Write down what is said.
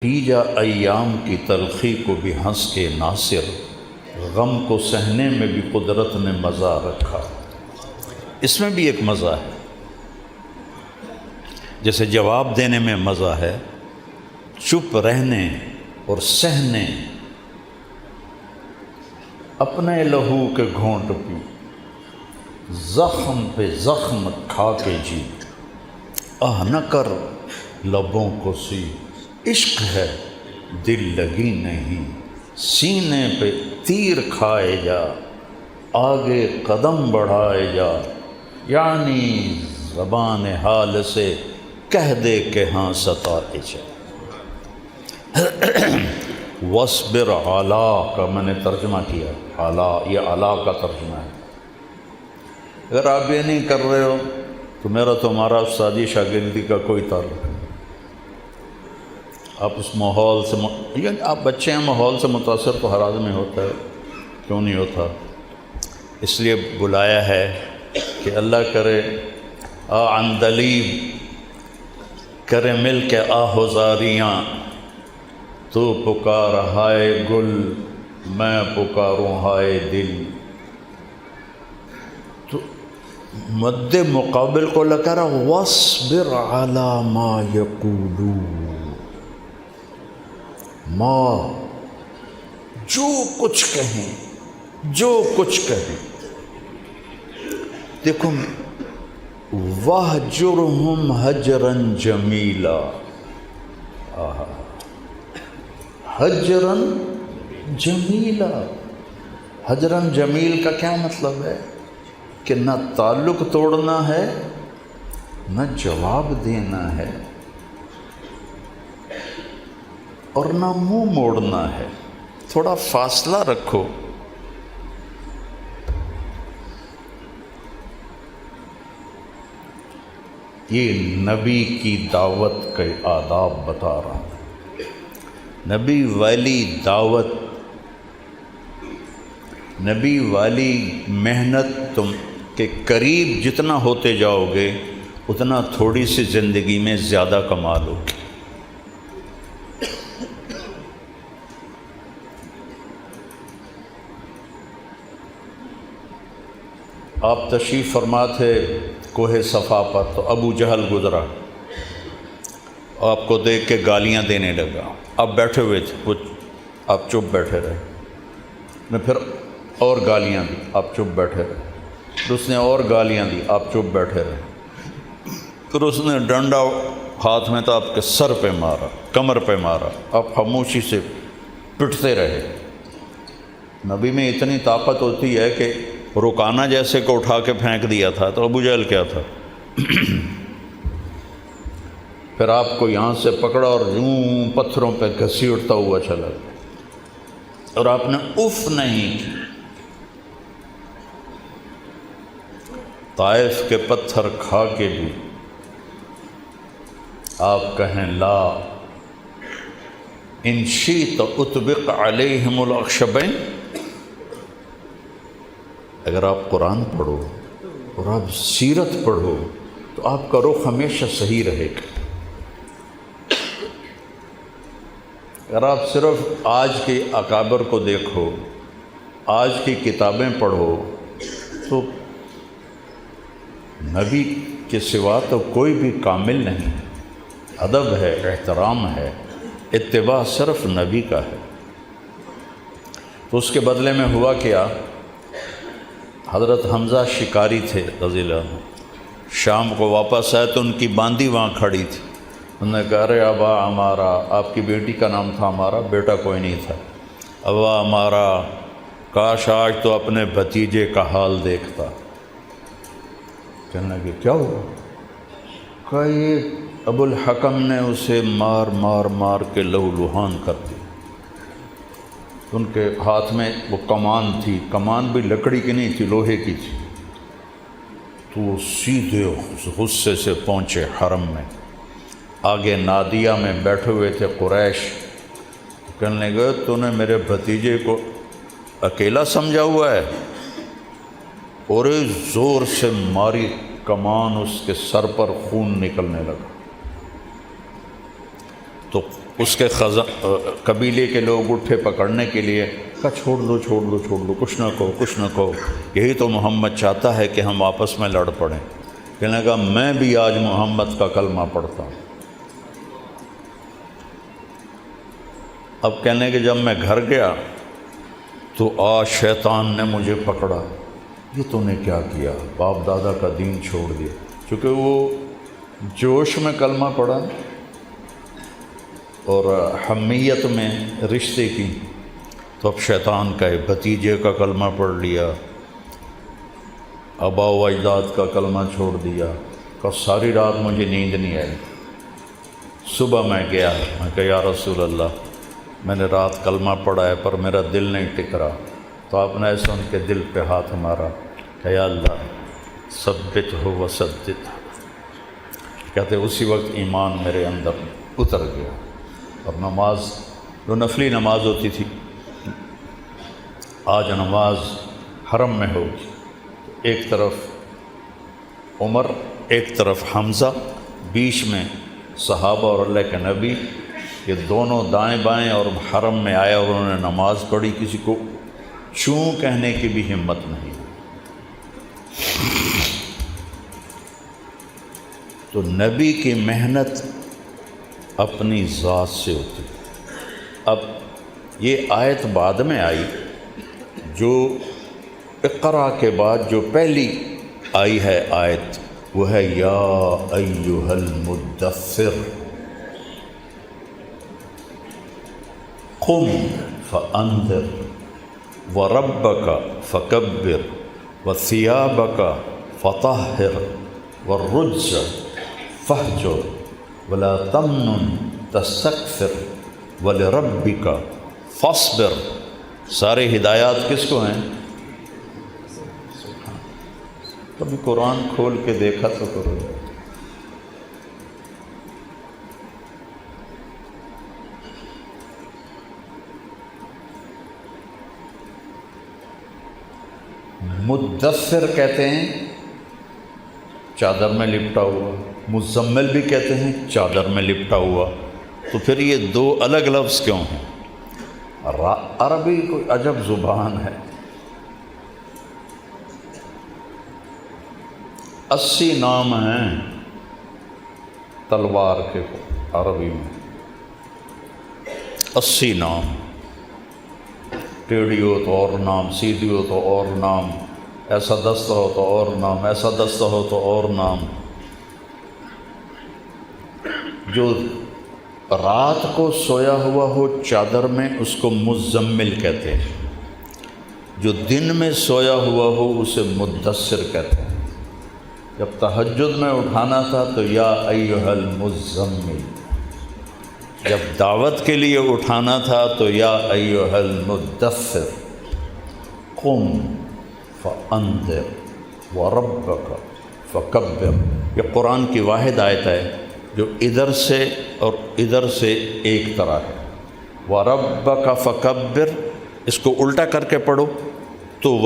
نتیجہ ایام کی تلخی کو بھی ہنس کے ناصر، غم کو سہنے میں بھی قدرت نے مزہ رکھا۔ اس میں بھی ایک مزہ ہے، جیسے جواب دینے میں مزہ ہے، چپ رہنے اور سہنے، اپنے لہو کے گھونٹ پی، زخم پہ زخم کھا کے جی، آہ نہ کر لبوں کو سی، عشق ہے دل لگی نہیں، سینے پہ تیر کھائے جا، آگے قدم بڑھائے جا، یعنی زبان حال سے کہہ دے کہ ہاں ستائے جا۔ وَاصْبِرْ عَلَىٰ کا میں نے ترجمہ کیا، عَلَىٰ یہ عَلَىٰ کا ترجمہ ہے۔ اگر آپ یہ نہیں کر رہے ہو تو میرا تمہارا استادی شاگردی کا کوئی تعلق نہیں۔ آپ اس ماحول سے یعنی آپ بچے ہیں، ماحول سے متاثر تو ہر آدمی ہوتا ہے، کیوں نہیں ہوتا؟ اس لیے بلایا ہے کہ اللہ کرے آ عندلیب کرے مل کے آہوزاریاں، تو پکار ہائے گل میں پکاروں ہائے دل۔ تو مد مقابل کو لگا رہا وَاصْبِرْ عَلَىٰ مَا يَقُولُونَ، ماں جو کچھ کہیں، جو کچھ کہیں۔ دیکھو وَاهْجُرْهُمْ هَجْرًا جَمِيلًا، حجراً جمیلا۔ حجراً جمیل کا کیا مطلب ہے؟ کہ نہ تعلق توڑنا ہے، نہ جواب دینا ہے، اور نہ منہ موڑنا ہے، تھوڑا فاصلہ رکھو۔ یہ نبی کی دعوت کے آداب بتا رہا ہوں۔ نبی والی دعوت، نبی والی محنت، تم کے قریب جتنا ہوتے جاؤ گے اتنا تھوڑی سی زندگی میں زیادہ کمال ہوگی۔ آپ تشریف فرما تھے کوہ صفا پر، تو ابو جہل گزرا، آپ کو دیکھ کے گالیاں دینے لگا۔ آپ بیٹھے ہوئے تھے، وہ آپ چپ بیٹھے رہے، نے پھر اور گالیاں دی، آپ چپ بیٹھے رہے، پھر اس نے اور گالیاں دی، آپ چپ بیٹھے رہے، پھر اس نے ڈنڈا ہاتھ میں تھا، آپ کے سر پہ مارا، کمر پہ مارا، آپ خاموشی سے پٹتے رہے۔ نبی میں اتنی طاقت ہوتی ہے کہ رکانہ جیسے کو اٹھا کے پھینک دیا تھا، تو ابو جہل کیا تھا؟ پھر آپ کو یہاں سے پکڑا اور یوں پتھروں پہ گھسیٹتا ہوا چلا گیا، اور آپ نے اف نہیں کی۔ طائف کے پتھر کھا کے بھی آپ کہیں لا ان شئت اطبق علیہم الاخشبین۔ اگر آپ قرآن پڑھو اور آپ سیرت پڑھو تو آپ کا رخ ہمیشہ صحیح رہے گا۔ اگر آپ صرف آج کے اکابر کو دیکھو، آج کی کتابیں پڑھو، تو نبی کے سوا تو کوئی بھی کامل نہیں ہے۔ ادب ہے، احترام ہے، اتباع صرف نبی کا ہے۔ تو اس کے بدلے میں ہوا کیا؟ حضرت حمزہ شکاری تھے رضی اللہ عنہ، شام کو واپس آئے تو ان کی باندی وہاں کھڑی تھی۔ انہوں نے کہا ارے ابا ہمارا، آپ کی بیٹی کا نام تھا ہمارا، بیٹا کوئی نہیں تھا، ابا ہمارا کاش آج تو اپنے بھتیجے کا حال دیکھتا۔ کہنے لگے کیا ہوا؟ کہا یہ ابو الحکم نے اسے مار مار مار کے لہو لہان کر دی۔ ان کے ہاتھ میں وہ کمان تھی، کمان بھی لکڑی کی نہیں تھی، لوہے کی تھی۔ تو وہ سیدھے غصے سے پہنچے حرم میں، آگے نادیہ میں بیٹھے ہوئے تھے قریش۔ کہنے لگے تو نے میرے بھتیجے کو اکیلا سمجھا ہوا ہے؟ اور زور سے ماری کمان، اس کے سر پر خون نکلنے لگا۔ تو اس کے قبیلے کے لوگ اٹھے پکڑنے کے لیے، کہا چھوڑ دو چھوڑ دو چھوڑ دو، کچھ نہ کہو کچھ نہ کہو، یہی تو محمد چاہتا ہے کہ ہم آپس میں لڑ پڑیں۔ کہنے لگا میں بھی آج محمد کا کلمہ پڑھتا ہوں۔ اب کہنے کہ جب میں گھر گیا تو آج شیطان نے مجھے پکڑا، یہ تو نے کیا کیا، باپ دادا کا دین چھوڑ دیا، چونکہ وہ جوش میں کلمہ پڑھا اور حمیت میں رشتے کی، تو اب شیطان کا بھتیجے کا کلمہ پڑھ لیا، آبا و اجداد کا کلمہ چھوڑ دیا، کہ ساری رات مجھے نیند نہیں آئی۔ صبح میں گیا، میں کہا یا رسول اللہ میں نے رات کلمہ پڑھا ہے پر میرا دل نہیں ٹک رہا، تو آپ نے ایسے ان کے دل پہ ہاتھ مارا کہ یا اللہ ثبت ہو وسدد، کہتے اسی وقت ایمان میرے اندر اتر گیا۔ اور نماز جو نفلی نماز ہوتی تھی، آج نماز حرم میں ہوگی، ایک طرف عمر ایک طرف حمزہ، بیچ میں صحابہ اور اللہ کے نبی، یہ دونوں دائیں بائیں اور حرم میں آئے اور انہوں نے نماز پڑھی، کسی کو چوں کہنے کی بھی ہمت نہیں۔ تو نبی کی محنت اپنی ذات سے ہوتی۔ اب یہ آیت بعد میں آئی، جو اقرا کے بعد جو پہلی آئی ہے آیت وہ ہے یا ایھا المدثر قم فانذر وربک فکبر وثیابک فطہر والرجز فاہجر ولا تمنن تستکثر ولربک فاصبر۔ سارے ہدایات کس کو ہیں؟ کبھی قرآن کھول کے دیکھا تو کرو۔ مدثر کہتے ہیں چادر میں لپٹا ہوا، مزمل بھی کہتے ہیں چادر میں لپٹا ہوا، تو پھر یہ دو الگ لفظ کیوں ہیں؟ عربی کوئی عجب زبان ہے، 80 نام ہیں تلوار کے عربی میں، 80 نام، ٹیڑھی ہو تو اور نام، سیدھی ہو تو اور نام، ایسا دستہ ہو تو اور نام، ایسا دستہ ہو تو اور نام۔ جو رات کو سویا ہوا ہو چادر میں اس کو مزمل کہتے ہیں، جو دن میں سویا ہوا ہو اسے مدثر کہتے ہیں۔ جب تہجد میں اٹھانا تھا تو یا ایھا المزمل، جب دعوت کے لیے اٹھانا تھا تو یا ایھا المدثر قم فانذر وربک فکبر۔ یہ قرآن کی واحد آیت ہے جو ادھر سے اور ادھر سے ایک طرح ہے۔ وَرَبَّكَ فَكَبِّرْ، اس کو الٹا کر کے پڑھو تو